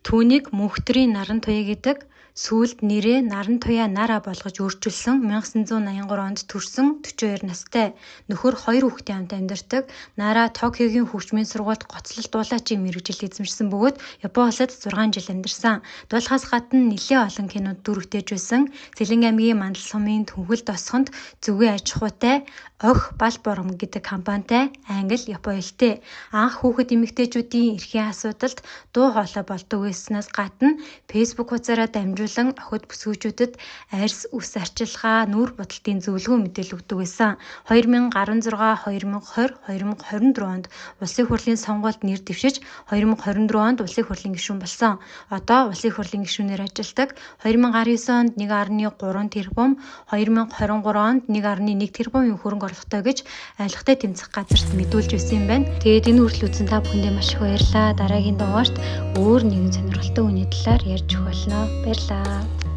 Түүнийг мөнхтрийн наран туяа гэдэг. Сүүлд нэрээ наран туяа Нара болгож өөрчилсөн 1983 онд төрсөн 42 настай нөхөр 2 хүүхэдтэй хамт амьдардаг. Нара Токиогийн хөгжмийн сургуульд гоцлол дуулаачийн мэргэжил эзэмшсэн бөгөөд Япон улсад 6 жил амьдарсан. Дуулахаас гадна нэлээд олон кинод дүрэгтэж байсан. Сэлэнг аймгийн Мандал сумын Төнхөл Досхонд зөвгөө аж ахуйтай Ох Бал Бором гэдэг компанитай англи, япон хэлтэй. Анх хүүхэд эмэгтэйчүүдийн эрхийн асуудалд дуу хоолой болдог байснаас гадна Facebook хуудасаараа дамжуулан охид бүсгүйчүүдэд арьс, үс арчилгаа, нүүр будалтын зөвлөгөө мэдээлэл өгдөг байсан. 2016, 2020, 2024 онд улсын хурлын сонгуульд нэр дэвшиж 2024 онд улсын хурлын гишүүн болсон. Одоо улсын хурлын гишүүнээр ажилладаг. 2019 онд 1.3 тэрбум, 2023 онд 1.1 тэрбумын хөрөнгө оруулалттай гэж айлхтай тэмцэх газарт мэдүүлж байсан юм байна. Тэгээд энэ хүртэл үзсэн та бүхэндээ маш их баярлалаа. Дараагийн дугаарт өөр нэгэн сонирхолтой үний талаар ярьж өгөх болно. Баярлалаа.